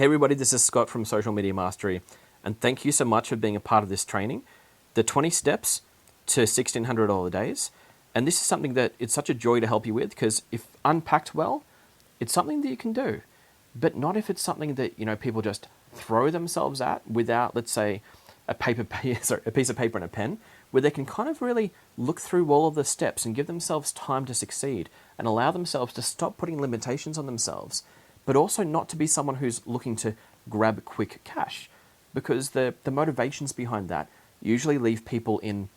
Hey everybody, this is Scott from Social Media Mastery, and thank you so much for being a part of this training, the 20 steps to $1,600 days. And this is something that it's such a joy to help you with, because if unpacked well, it's something that you can do, but not if it's something that, people just throw themselves at without, let's say, a piece of paper and a pen, where they can kind of really look through all of the steps and give themselves time to succeed and allow themselves to stop putting limitations on themselves, but also not to be someone who's looking to grab quick cash, because the motivations behind that usually leave people in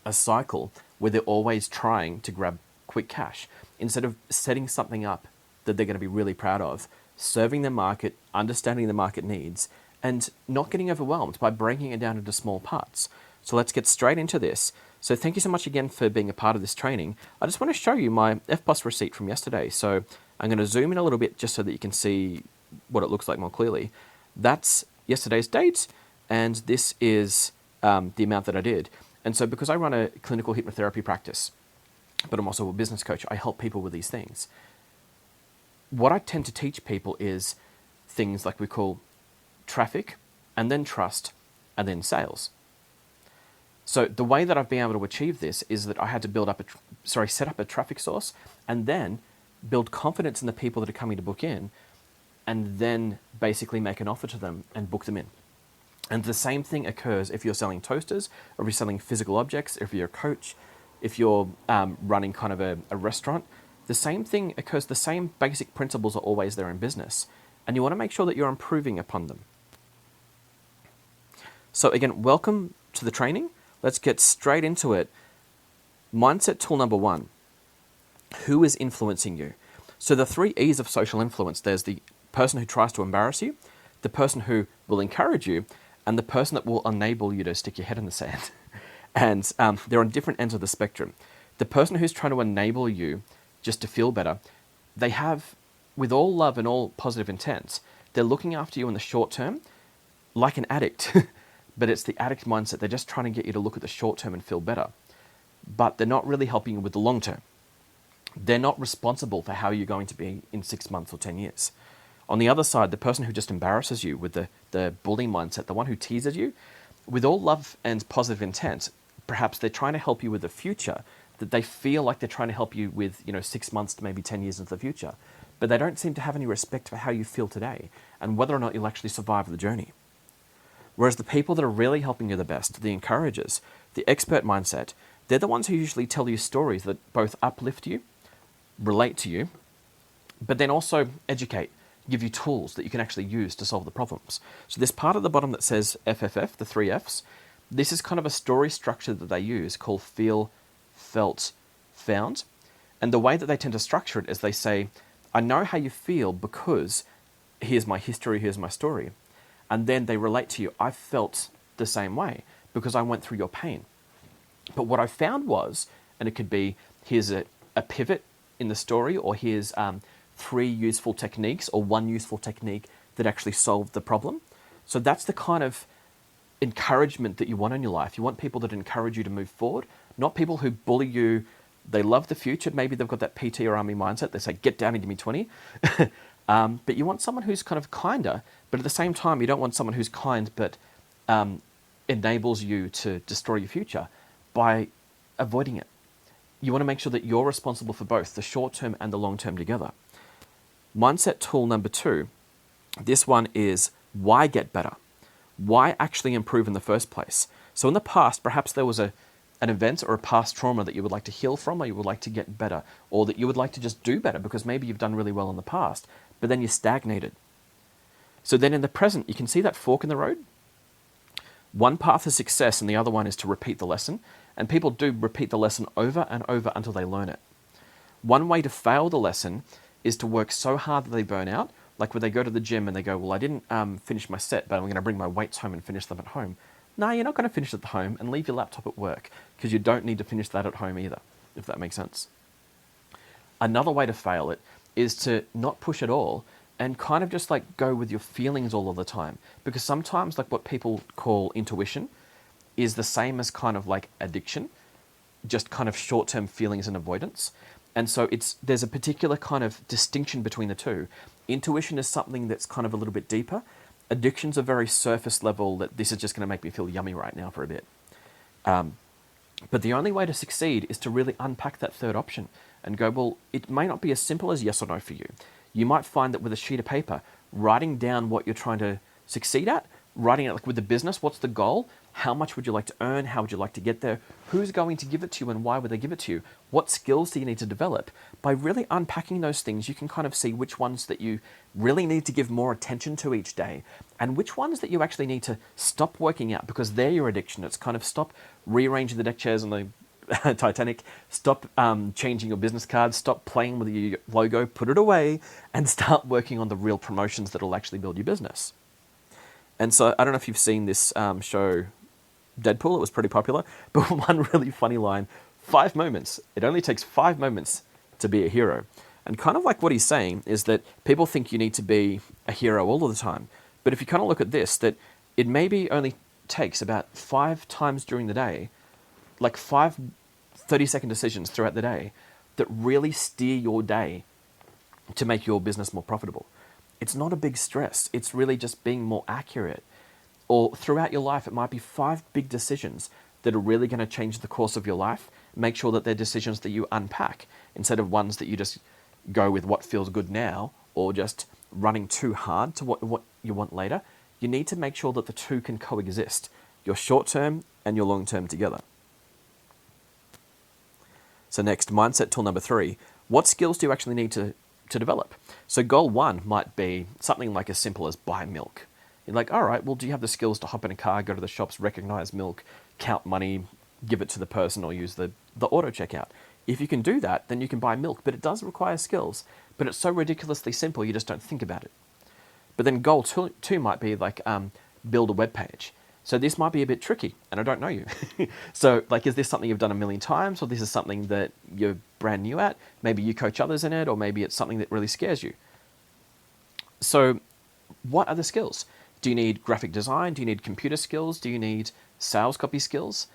a cycle where they're always trying to grab quick cash instead of setting something up that they're going to be really proud of, serving the market, understanding the market needs, and not getting overwhelmed by breaking it down into small parts. So let's get straight into this. So thank you so much again for being a part of this training. I just want to show you my FPOS receipt from yesterday. So I'm going to zoom in a little bit just so that you can see what it looks like more clearly. That's yesterday's date, and this is the amount that I did. And so because I run a clinical hypnotherapy practice, but I'm also a business coach, I help people with these things. What I tend to teach people is things like we call traffic, and then trust, and then sales. So the way that I've been able to achieve this is that I had to set up a traffic source, and then build confidence in the people that are coming to book in, and then basically make an offer to them and book them in. And the same thing occurs if you're selling toasters, or if you're selling physical objects, or if you're a coach, if you're running kind of a restaurant. The same thing occurs, the same basic principles are always there in business, and you want to make sure that you're improving upon them. So again, welcome to the training. Let's get straight into it. Mindset tool number 1. Who is influencing you? So the 3 E's of social influence, there's the person who tries to embarrass you, the person who will encourage you, and the person that will enable you to stick your head in the sand. And they're on different ends of the spectrum. The person who's trying to enable you just to feel better, they have, with all love and all positive intent, they're looking after you in the short term like an addict. But it's the addict mindset. They're just trying to get you to look at the short term and feel better. But they're not really helping you with the long term. They're not responsible for how you're going to be in 6 months or 10 years. On the other side, the person who just embarrasses you with the bully mindset, the one who teases you, with all love and positive intent, perhaps they're trying to help you with the future, that they feel like they're trying to help you with, 6 months to maybe 10 years into the future. But they don't seem to have any respect for how you feel today and whether or not you'll actually survive the journey. Whereas the people that are really helping you the best, the encouragers, the expert mindset, they're the ones who usually tell you stories that both uplift you, relate to you, but then also educate, give you tools that you can actually use to solve the problems. So this part at the bottom that says FFF, the 3 Fs, this is kind of a story structure that they use called feel, felt, found. And the way that they tend to structure it is they say, I know how you feel because here's my history, here's my story. And then they relate to you, I felt the same way because I went through your pain. But what I found was, and it could be, here's a pivot in the story, or here's 3 useful techniques, or 1 useful technique that actually solved the problem. So that's the kind of encouragement that you want in your life. You want people that encourage you to move forward, not people who bully you. They love the future. Maybe they've got that PT or army mindset. They say, get down and give me 20. But you want someone who's kind of kinder, but at the same time, you don't want someone who's kind but enables you to destroy your future by avoiding it. You want to make sure that you're responsible for both the short term and the long term together. Mindset tool number 2, this one is why get better? Why actually improve in the first place? So in the past, perhaps there was an event or a past trauma that you would like to heal from, or you would like to get better, or that you would like to just do better because maybe you've done really well in the past, but then you stagnated. So then in the present, you can see that fork in the road. One path is success and the other one is to repeat the lesson. And people do repeat the lesson over and over until they learn it. One way to fail the lesson is to work so hard that they burn out, like when they go to the gym and they go, well, I didn't finish my set, but I'm going to bring my weights home and finish them at home. No, you're not going to finish at home, and leave your laptop at work, because you don't need to finish that at home either, if that makes sense. Another way to fail it is to not push at all and kind of just like go with your feelings all of the time. Because sometimes like what people call intuition is the same as kind of like addiction, just kind of short-term feelings and avoidance. And so there's a particular kind of distinction between the two. Intuition is something that's kind of a little bit deeper. Addiction's a very surface level that this is just going to make me feel yummy right now for a bit. But the only way to succeed is to really unpack that third option and go, well, it may not be as simple as yes or no for you. You might find that with a sheet of paper, writing down what you're trying to succeed at, writing it like with the business, what's the goal? How much would you like to earn? How would you like to get there? Who's going to give it to you and why would they give it to you? What skills do you need to develop? By really unpacking those things, you can kind of see which ones that you really need to give more attention to each day and which ones that you actually need to stop working out because they're your addiction. It's kind of stop rearranging the deck chairs on the Titanic, stop changing your business cards, stop playing with your logo, put it away, and start working on the real promotions that will actually build your business. And so I don't know if you've seen this show, Deadpool. It was pretty popular, but one really funny line, 5 moments. It only takes 5 moments to be a hero. And kind of like what he's saying is that people think you need to be a hero all of the time. But if you kind of look at this, that it maybe only takes about 5 times during the day, like 5 30-second decisions throughout the day that really steer your day to make your business more profitable. It's not a big stress. It's really just being more accurate. Or throughout your life, it might be 5 big decisions that are really going to change the course of your life. Make sure that they're decisions that you unpack instead of ones that you just go with what feels good now or just running too hard to what you want later. You need to make sure that the two can coexist, your short term and your long term together. So next, mindset tool number 3. What skills do you actually need to develop? So goal 1 might be something like as simple as buy milk. You're like, all right, well, do you have the skills to hop in a car, go to the shops, recognize milk, count money, give it to the person or use the auto checkout? If you can do that, then you can buy milk, but it does require skills. But it's so ridiculously simple, you just don't think about it. But then goal 2 might be like build a web page. So this might be a bit tricky, and I don't know you. So like, is this something you've done a million times, or this is something that you're brand new at? Maybe you coach others in it, or maybe it's something that really scares you. So what are the skills? Do you need graphic design? Do you need computer skills? Do you need sales copy skills?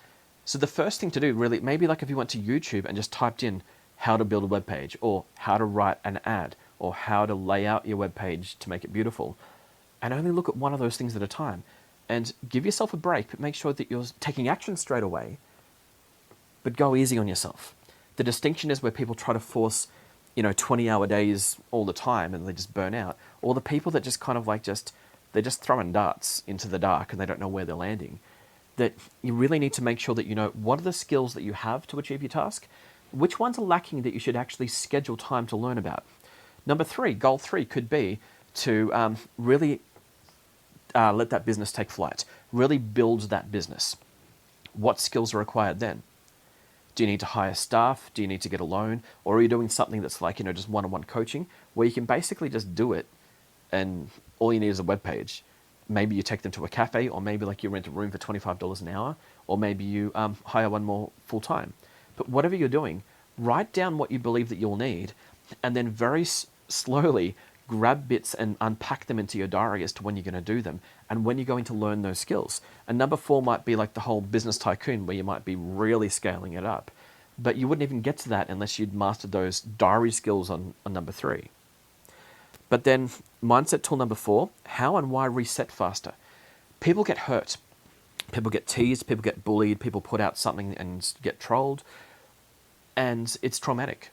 So the first thing to do really, maybe like if you went to YouTube and just typed in how to build a web page, or how to write an ad, or how to lay out your web page to make it beautiful, and only look at one of those things at a time. And give yourself a break, but make sure that you're taking action straight away, but go easy on yourself. The distinction is where people try to force, 20-hour days all the time and they just burn out. Or the people that just kind of like they're just throwing darts into the dark and they don't know where they're landing. That you really need to make sure that you know what are the skills that you have to achieve your task, which ones are lacking that you should actually schedule time to learn about. Number 3, goal 3 could be to really let that business take flight. Really build that business. What skills are required then? Do you need to hire staff? Do you need to get a loan? Or are you doing something that's like, just one-on-one coaching where you can basically just do it and all you need is a web page? Maybe you take them to a cafe, or maybe like you rent a room for $25 an hour, or maybe you hire one more full-time. But whatever you're doing, write down what you believe that you'll need and then very slowly grab bits and unpack them into your diary as to when you're going to do them and when you're going to learn those skills. And number 4 might be like the whole business tycoon where you might be really scaling it up. But you wouldn't even get to that unless you'd mastered those diary skills on number 3. But then mindset tool number 4, how and why reset faster? People get hurt. People get teased, people get bullied, people put out something and get trolled. And it's traumatic.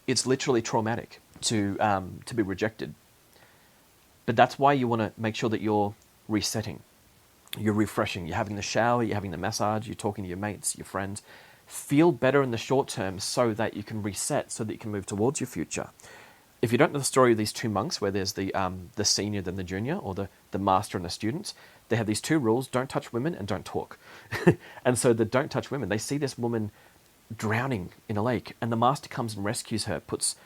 It's literally traumatic to be rejected. But that's why you want to make sure that you're resetting, you're refreshing, you're having the shower, you're having the massage, you're talking to your mates, your friends. Feel better in the short term so that you can reset, so that you can move towards your future. If you don't know the story of these 2 monks where there's the senior then the junior, or the master and the students, they have these 2 rules: don't touch women and don't talk. And so the don't touch women, they see this woman drowning in a lake and the master comes and rescues her, puts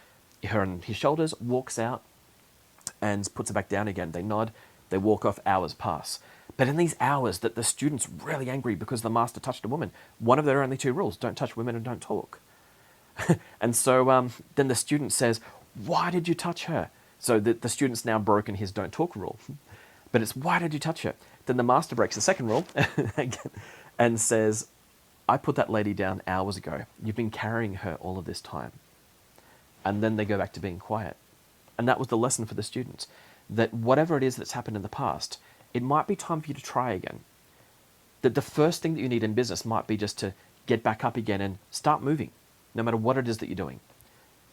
her on his shoulders, walks out and puts her back down again. They nod, they walk off, hours pass. But in these hours that the student's really angry because the master touched a woman, one of their only 2 rules: don't touch women and don't talk. And so then the student says, why did you touch her? So the student's now broken his don't talk rule. But it's, why did you touch her? Then the master breaks the second rule and says, I put that lady down hours ago. You've been carrying her all of this time. And then they go back to being quiet. And that was the lesson for the students, that whatever it is that's happened in the past, it might be time for you to try again. That the first thing that you need in business might be just to get back up again and start moving, no matter what it is that you're doing.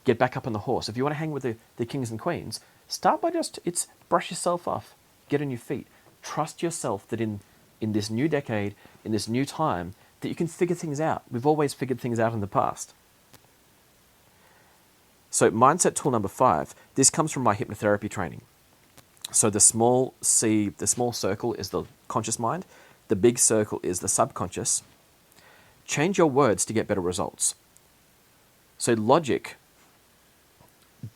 Get back up on the horse. If you want to hang with the kings and queens, start by it's brush yourself off, get on your feet. Trust yourself that in this new decade, in this new time, that you can figure things out. We've always figured things out in the past. So mindset tool number 5, this comes from my hypnotherapy training. So the small circle is the conscious mind. The big circle is the subconscious. Change your words to get better results. So logic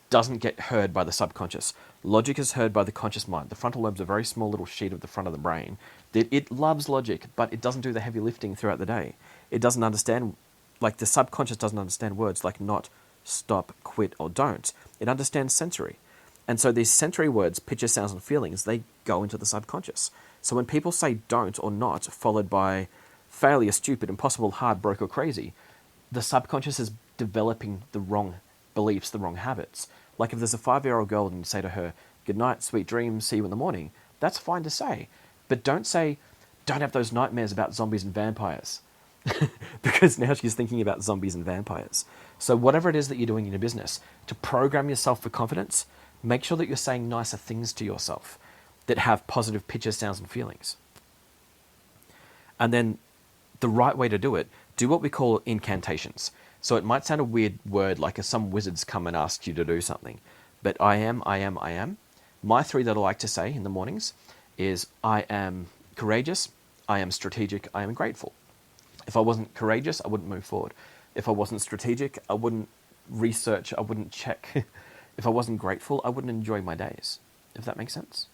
doesn't get heard by the subconscious. Logic is heard by the conscious mind. The frontal lobe's a very small little sheet of the front of the brain. It loves logic, but it doesn't do the heavy lifting throughout the day. It doesn't understand, like the subconscious doesn't understand words like not, stop, quit, or don't. It understands sensory. And so these sensory words, pictures, sounds, and feelings, they go into the subconscious. So when people say don't or not, followed by failure, stupid, impossible, hard, broke, or crazy, the subconscious is developing the wrong beliefs, the wrong habits. Like if there's a 5-year-old girl and you say to her, good night, sweet dreams, see you in the morning, that's fine to say. But don't say, don't have those nightmares about zombies and vampires. Because now she's thinking about zombies and vampires. So whatever it is that you're doing in your business, to program yourself for confidence, make sure that you're saying nicer things to yourself that have positive pictures, sounds, and feelings. And then the right way to do it, do what we call incantations. So it might sound a weird word, like if some wizards come and ask you to do something. But I am. My 3 that I like to say in the mornings is I am courageous, I am strategic, I am grateful. If I wasn't courageous, I wouldn't move forward. If I wasn't strategic, I wouldn't research, I wouldn't check. If I wasn't grateful, I wouldn't enjoy my days, if that makes sense.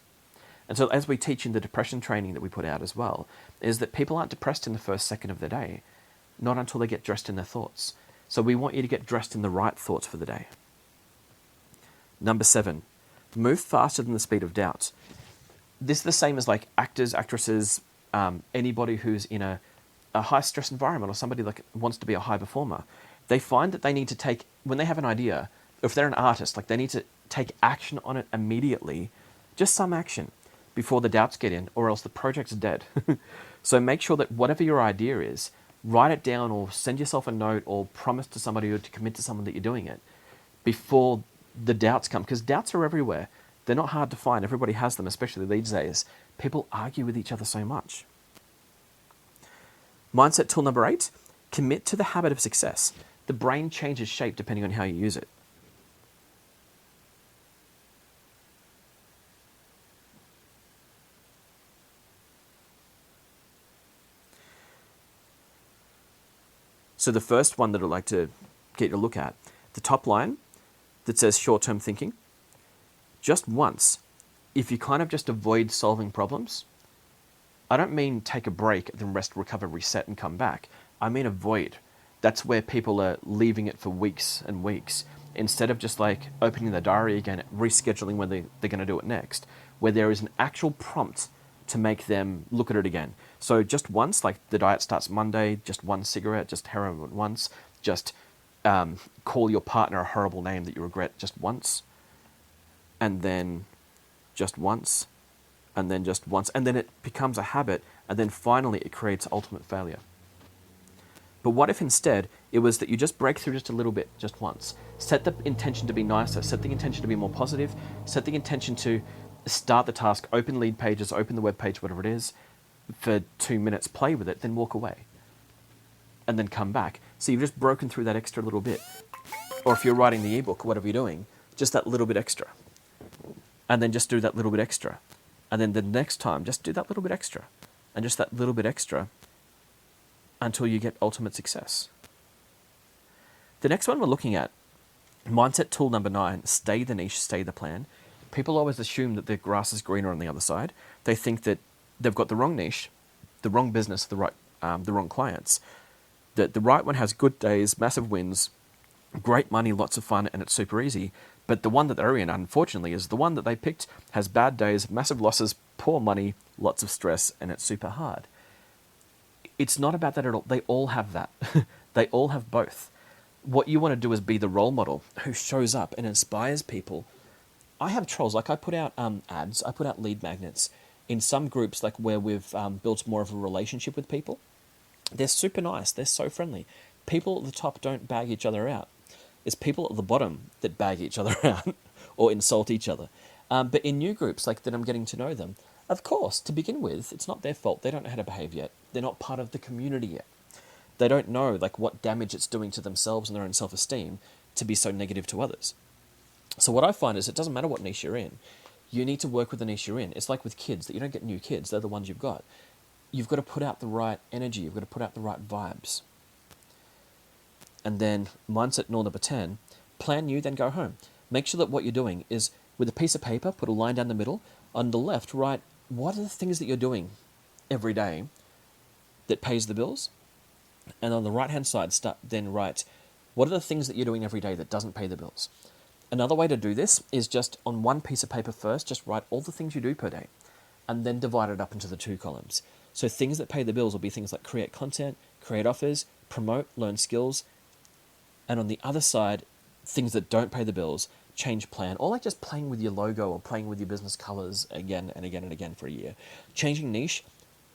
And so as we teach in the depression training that we put out as well, is that people aren't depressed in the first second of the day, not until they get dressed in their thoughts. So we want you to get dressed in the right thoughts for the day. Number 7, move faster than the speed of doubt. This is the same as like actors, actresses, anybody who's in a high stress environment, or somebody like wants to be a high performer. They find that they need to take, when they have an idea, if they're an artist, like they need to take action on it immediately, just some action before the doubts get in, or else the project's dead. So make sure that whatever your idea is, write it down or send yourself a note or promise to somebody or to commit to someone that you're doing it before the doubts come, because doubts are everywhere. They're not hard to find. Everybody has them, especially these days. People argue with each other so much. Mindset tool number 8, commit to the habit of success. The brain changes shape depending on how you use it. So the first one that I'd like to get you to look at, the top line that says short-term thinking, just once, if you kind of just avoid solving problems, I don't mean take a break, then rest, recover, reset, and come back. I mean avoid. That's where people are leaving it for weeks and weeks, instead of just like opening the diary again, rescheduling when they're going to do it next, where there is an actual prompt to make them look at it again. So just once, like the diet starts Monday, just one cigarette, just heroin once, just call your partner a horrible name that you regret just once, and then just once, and then just once, and then it becomes a habit, and then finally it creates ultimate failure. But what if instead it was that you just break through just a little bit, just once? Set the intention to be nicer, set the intention to be more positive, set the intention to start the task, open lead pages, open the web page, whatever it is, for 2 minutes, play with it, then walk away. And then come back. So you've just broken through that extra little bit. Or if you're writing the ebook, whatever you're doing, just that little bit extra. And then just do that little bit extra. And then the next time, just do that little bit extra. And just that little bit extra until you get ultimate success. The next one we're looking at, mindset tool number 9, stay the niche, stay the plan. People always assume that the grass is greener on the other side. They think that they've got the wrong niche, the wrong business, the wrong clients. That the right one has good days, massive wins, great money, lots of fun, and it's super easy. But the one that they're in, unfortunately, is the one that they picked, has bad days, massive losses, poor money, lots of stress, and it's super hard. It's not about that at all. They all have that. They all have both. What you want to do is be the role model who shows up and inspires people I have trolls. Like I put out ads, I put out lead magnets in some groups, like where we've built more of a relationship with people. They're super nice. They're so friendly. People at the top don't bag each other out. It's people at the bottom that bag each other out or insult each other. But in new groups, like that I'm getting to know them, of course, to begin with, it's not their fault. They don't know how to behave yet. They're not part of the community yet. They don't know like what damage it's doing to themselves and their own self-esteem to be so negative to others. So what I find is it doesn't matter what niche you're in. You need to work with the niche you're in. It's like with kids, that you don't get new kids. They're the ones you've got. You've got to put out the right energy. You've got to put out the right vibes. And then mindset rule number 10, plan new, then go home. Make sure that what you're doing is, with a piece of paper, put a line down the middle. On the left, write, what are the things that you're doing every day that pays the bills? And on the right-hand side, then write, what are the things that you're doing every day that doesn't pay the bills? Another way to do this is just on one piece of paper first, just write all the things you do per day, and then divide it up into the 2 columns. So things that pay the bills will be things like create content, create offers, promote, learn skills. And on the other side, things that don't pay the bills, change plan, or like just playing with your logo or playing with your business colors again and again and again for a year. Changing niche,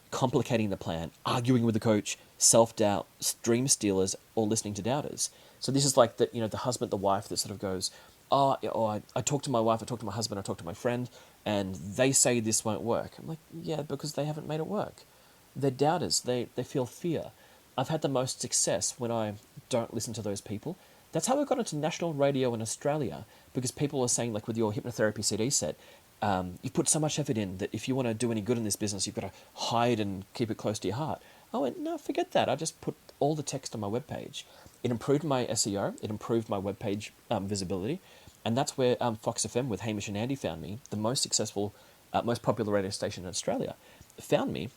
complicating the plan, arguing with the coach, self-doubt, dream stealers, or listening to doubters. So this is like the husband, the wife that sort of goes, I talked to my wife, I talked to my husband, I talked to my friend, and they say this won't work. I'm like, yeah, because they haven't made it work. They're doubters. They feel fear. I've had the most success when I don't listen to those people. That's how I got into national radio in Australia, because people were saying, like with your hypnotherapy CD set, you put so much effort in that if you want to do any good in this business, you've got to hide and keep it close to your heart. I went, no, forget that. I just put all the text on my webpage. It improved my SEO. It improved my webpage visibility. And that's where Fox FM with Hamish and Andy found me, the most successful, most popular radio station in Australia, found me.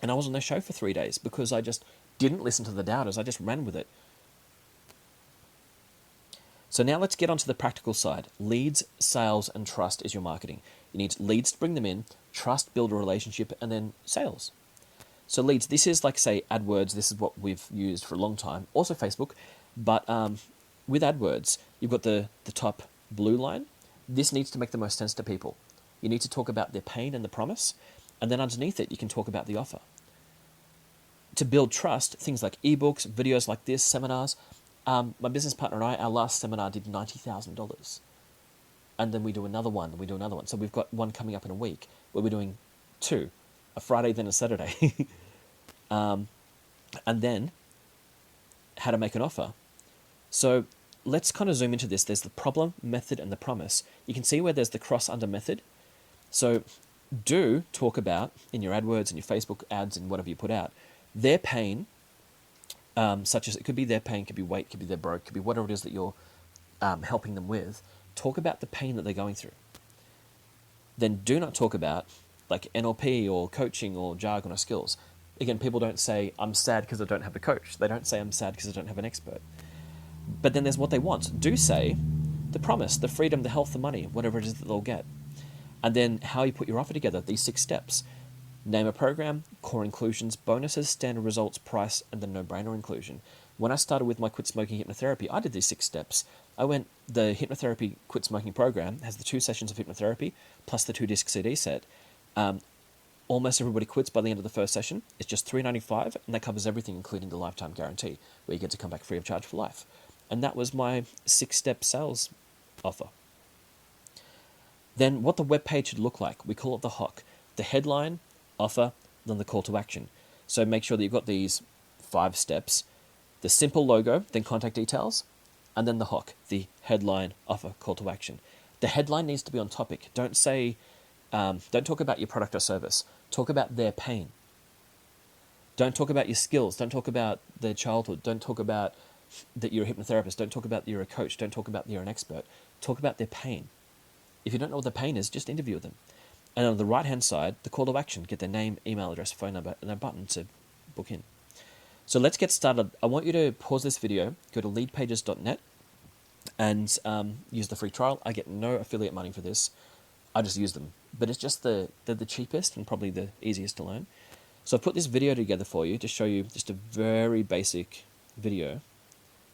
And I was on their show for 3 days because I just didn't listen to the doubters. I just ran with it. So now let's get onto the practical side. Leads, sales, and trust is your marketing. You need leads to bring them in, trust, build a relationship, and then sales. So leads, this is like, say, AdWords. This is what we've used for a long time. Also Facebook. But with AdWords, you've got the top blue line. This needs to make the most sense to people. You need to talk about their pain and the promise. And then underneath it, you can talk about the offer. To build trust, things like ebooks, videos like this, seminars. My business partner and I, our last seminar did $90,000. And then we do another one, and we do another one. So we've got one coming up in a week where we're doing 2, a Friday, then a Saturday. And then how to make an offer. So let's kind of zoom into this. There's the problem, method, and the promise. You can see where there's the cross under method. So do talk about, in your AdWords and your Facebook ads and whatever you put out, their pain, such as it could be their pain, could be weight, could be their broke, could be whatever it is that you're helping them with. Talk about the pain that they're going through. Then do not talk about like NLP or coaching or jargon or skills. Again, people don't say, I'm sad because I don't have a coach. They don't say, I'm sad because I don't have an expert. But then there's what they want. Do say the promise, the freedom, the health, the money, whatever it is that they'll get. And then how you put your offer together, these 6 steps. Name a program, core inclusions, bonuses, standard results, price, and the no-brainer inclusion. When I started with my quit smoking hypnotherapy, I did these 6 steps. The hypnotherapy quit smoking program has the 2 sessions of hypnotherapy plus the 2-disc CD set. Almost everybody quits by the end of the first session. It's just $3.95, and that covers everything, including the lifetime guarantee, where you get to come back free of charge for life. And that was my 6-step sales offer. Then what the web page should look like, we call it the HOC. The headline, offer, then the call to action. So make sure that you've got these 5 steps. The simple logo, then contact details, and then the HOC, the headline, offer, call to action. The headline needs to be on topic. Don't talk about your product or service. Talk about their pain. Don't talk about your skills. Don't talk about their childhood. Don't talk about that you're a hypnotherapist. Don't talk about that you're a coach. Don't talk about that you're an expert. Talk about their pain. If you don't know what the pain is, just interview them. And on the right-hand side, the call to action, get their name, email address, phone number, and a button to book in. So let's get started. I want you to pause this video, go to leadpages.net, and use the free trial. I get no affiliate money for this. I just use them. But it's just they're the cheapest and probably the easiest to learn. So I've put this video together for you to show you just a very basic video.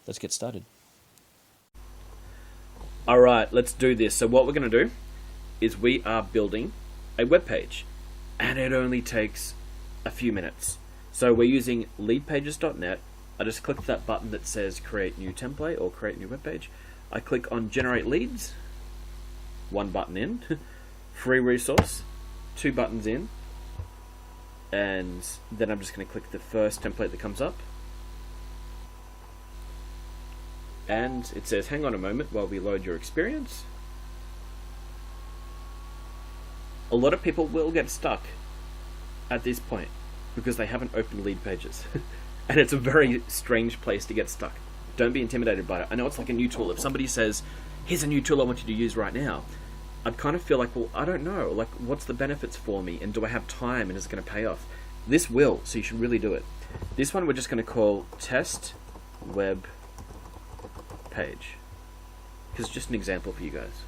Let's get started. Alright, let's do this. So what we're going to do is we are building a web page, and it only takes a few minutes. So we're using leadpages.net. I just click that button that says create new template or create new web page. I click on generate leads, 1 button in, free resource, 2 buttons in, and then I'm just going to click the first template that comes up. And it says, hang on a moment while we load your experience. A lot of people will get stuck at this point because they haven't opened lead pages. And it's a very strange place to get stuck. Don't be intimidated by it. I know it's like a new tool. If somebody says, here's a new tool I want you to use right now, I'd kind of feel like, well, I don't know. Like, what's the benefits for me? And do I have time? And is it going to pay off? This will, so you should really do it. This one we're just going to call test web page, because it's just an example for you guys.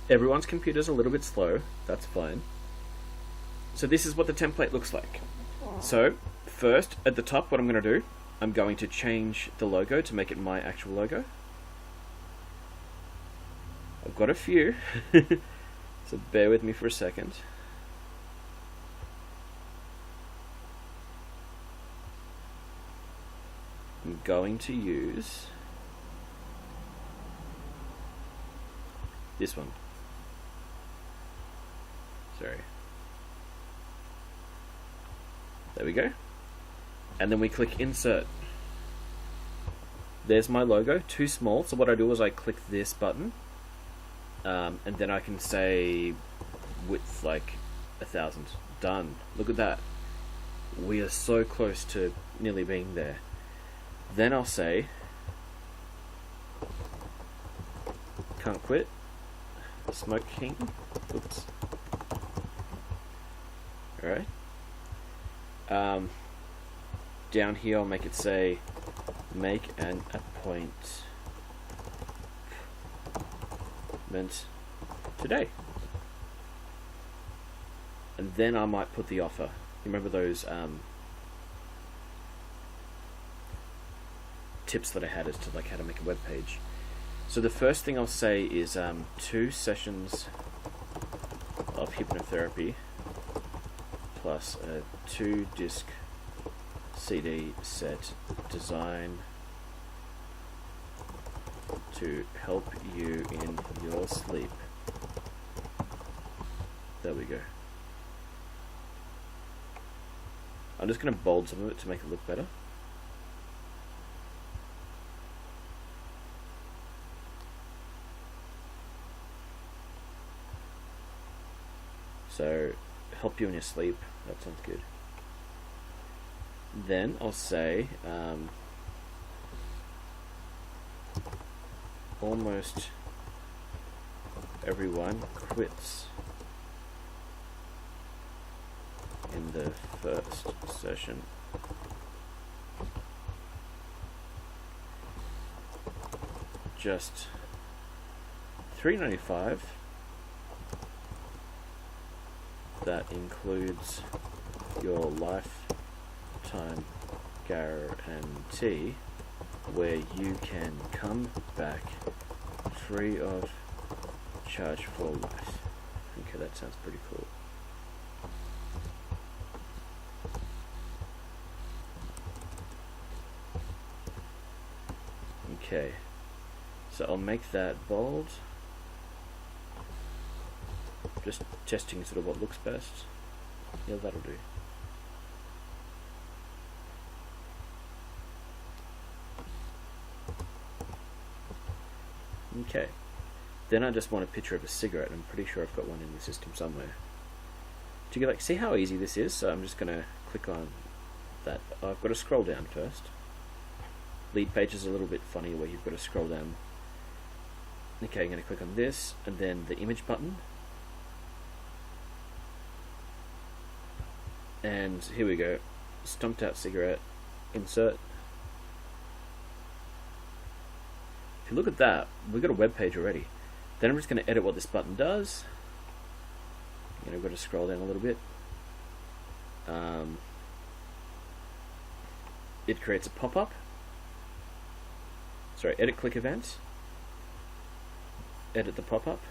Everyone's computer's a little bit slow, that's fine. So this is what the template looks like. So first, at the top, what I'm going to do, I'm going to change the logo to make it my actual logo. I've got a few, so bear with me for a second. I'm going to use this one. Sorry. There we go. And then we click insert. There's my logo, too small, so what I do is I click this button, and then I can say width like 1,000. Done. Look at that. We are so close to nearly being there. Then I'll say can't quit smoking. Oops. Alright. Down here I'll make it say make an appointment today. And then I might put the offer. You remember those tips that I had as to like how to make a web page. So the first thing I'll say is 2 sessions of hypnotherapy plus a 2-disc CD set designed to help you in your sleep. There we go. I'm just going to bold some of it to make it look better. So, help you in your sleep. That sounds good. Then I'll say almost everyone quits in the first session. Just $3.95. That includes your lifetime guarantee, where you can come back free of charge for life. Okay, that sounds pretty cool. Okay, so I'll make that bold. Just testing sort of what looks best. Yeah, that'll do. Okay. Then I just want a picture of a cigarette. I'm pretty sure I've got one in the system somewhere. Do you like see how easy this is? So I'm just going to click on that. I've got to scroll down first. Lead page is a little bit funny where you've got to scroll down. Okay, I'm going to click on this and then the image button. And here we go. Stomped out cigarette. Insert. If you look at that, we've got a web page already. Then I'm just going to edit what this button does. I've got to scroll down a little bit. it creates a pop-up. Sorry, edit click event. Edit the pop-up.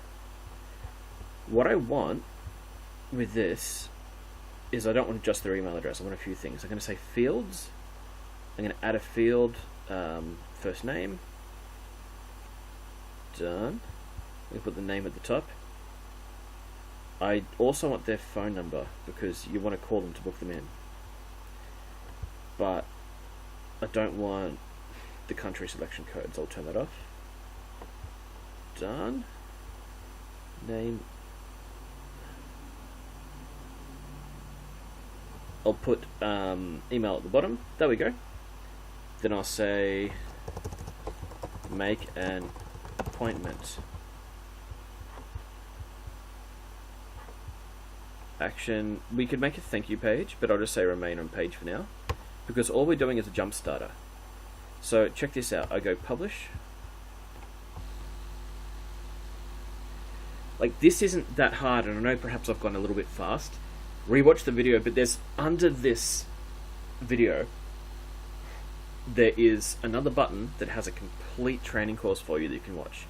What I want with this is I don't want just their email address. I want a few things. I'm going to say fields. I'm going to add a field, first name. Done. I'm going to put the name at the top. I also want their phone number because you want to call them to book them in. But I don't want the country selection code, so I'll turn that off. Done. Name. I'll put email at the bottom. There we go. Then I'll say make an appointment. Action. We could make a thank you page, but I'll just say remain on page for now, because all we're doing is a jump starter. So check this out. I go publish. Like, this isn't that hard, and I know perhaps I've gone a little bit fast. Rewatch the video, but there's under this video there is another button that has a complete training course for you that you can watch.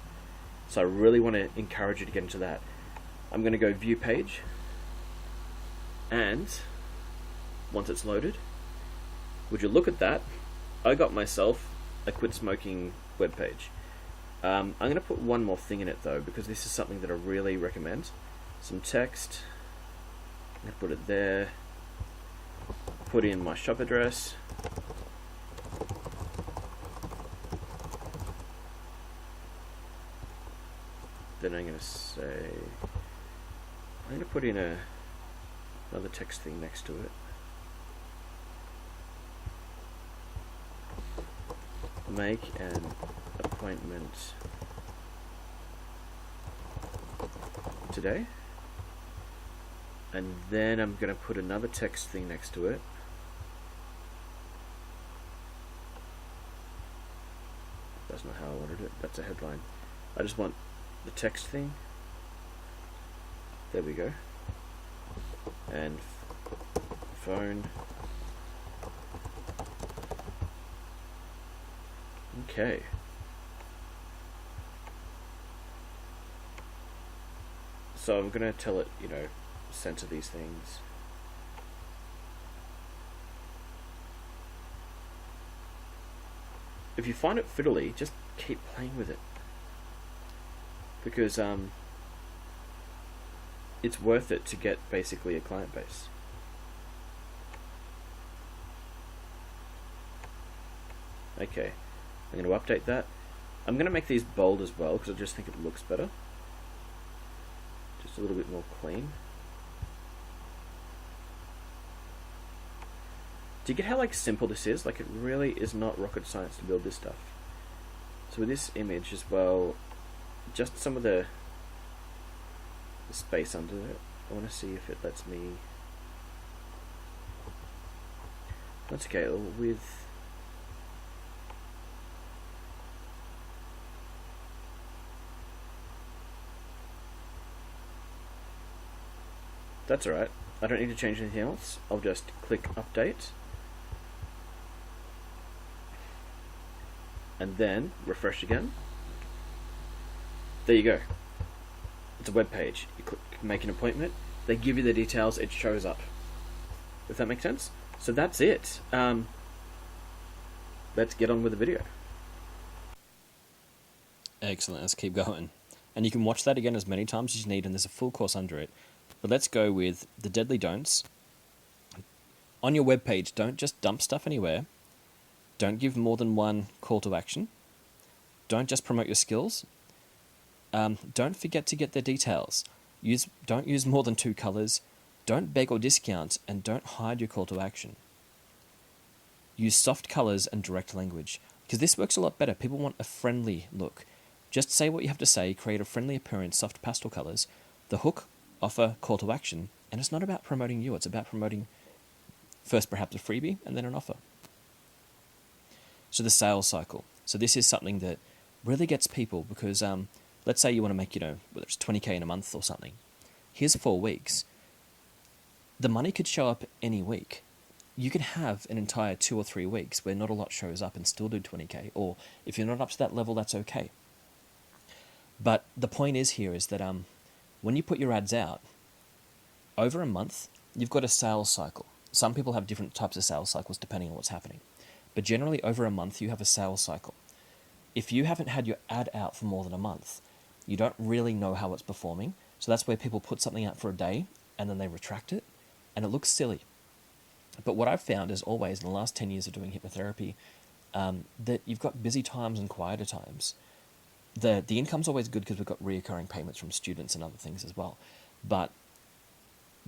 So I really want to encourage you to get into that. I'm going to go view page, and once it's loaded, would you look at that, I got myself a quit smoking webpage. I'm going to put one more thing in it though, because this is something that I really recommend. Some text. I'm going to put it there. Put in my shop address. Then I'm going to say, I'm going to put in another text thing next to it. Make an appointment today. And then I'm going to put another text thing next to it. That's not how I wanted it. That's a headline. I just want the text thing. There we go. And phone. Okay. So I'm going to tell it, center these things. If you find it fiddly, just keep playing with it. Because it's worth it to get basically a client base. Okay, I'm going to update that. I'm going to make these bold as well because I just think it looks better. Just a little bit more clean. Do you get how simple this is? It really is not rocket science to build this stuff. So with this image as well, just some of the space under it, I want to see if it lets me. That's okay. With that's alright. I don't need to change anything else. I'll just click update. And then refresh again. There you go. It's a web page. You click make an appointment. They give you the details. It shows up. If that makes sense. So that's it. Let's get on with the video. Excellent. Let's keep going. And you can watch that again as many times as you need, and there's a full course under it. But let's go with the deadly don'ts. On your web page, don't just dump stuff anywhere. Don't give more than one call to action. Don't just promote your skills. Don't forget to get their details. Don't use more than 2 colors. Don't beg or discount, and don't hide your call to action. Use soft colors and direct language, because this works a lot better. People want a friendly look. Just say what you have to say, create a friendly appearance, soft pastel colors. The hook, offer, call to action, and it's not about promoting you, it's about promoting first perhaps a freebie and then an offer. So the sales cycle. So this is something that really gets people because let's say you want to make, whether it's 20K in a month or something. Here's 4 weeks. The money could show up any week. you can have an entire 2 or 3 weeks where not a lot shows up and still do 20K. Or if you're not up to that level, that's okay. But the point is here is that when you put your ads out, over a month, you've got a sales cycle. Some people have different types of sales cycles depending on what's happening. But generally, over a month, you have a sales cycle. If you haven't had your ad out for more than a month, you don't really know how it's performing. So that's where people put something out for a day and then they retract it, and it looks silly. But what I've found is always in the last 10 years of doing hypnotherapy, that you've got busy times and quieter times. The income's always good because we've got reoccurring payments from students and other things as well. But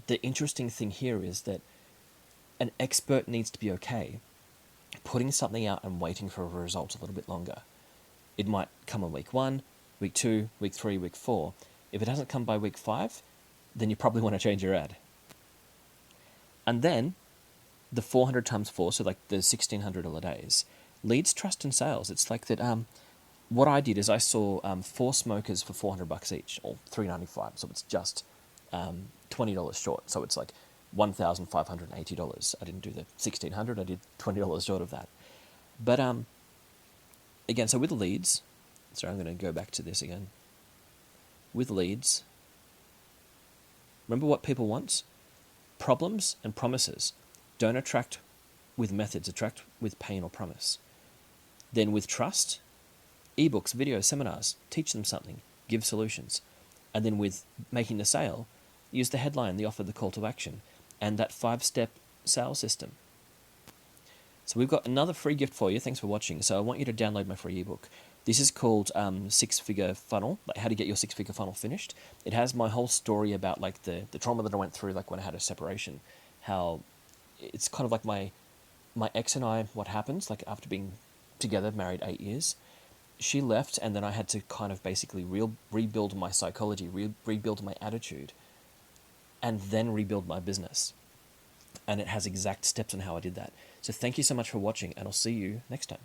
the interesting thing here is that an expert needs to be okay putting something out and waiting for a result a little bit longer. It might come on week 1, week 2, week 3, week 4. If it hasn't come by week 5, then you probably want to change your ad. And then the 400 times 4, so like the $1,600 days, leads trust and sales. It's like that. What I did is I saw 4 smokers for $400 each, or $395. So it's just $20 short. So it's like $1,580. I didn't do the $1,600. I did $20 short of that. But again, so with leads, sorry, I'm going to go back to this again. With leads, remember what people want? Problems and promises. Don't attract with methods, attract with pain or promise. Then with trust, ebooks, videos, seminars, teach them something, give solutions. And then with making the sale, use the headline, the offer, the call to action, and that 5-step sales system. So we've got another free gift for you. Thanks for watching. So I want you to download my free ebook. This is called 6-Figure Funnel, like how to get your 6-figure funnel finished. It has my whole story about like the trauma that I went through, like when I had a separation, how it's kind of like my ex and I, what happens, like after being together, married 8 years, she left, and then I had to kind of basically rebuild my psychology, rebuild my attitude, and then rebuild my business. And it has exact steps on how I did that. So thank you so much for watching, and I'll see you next time.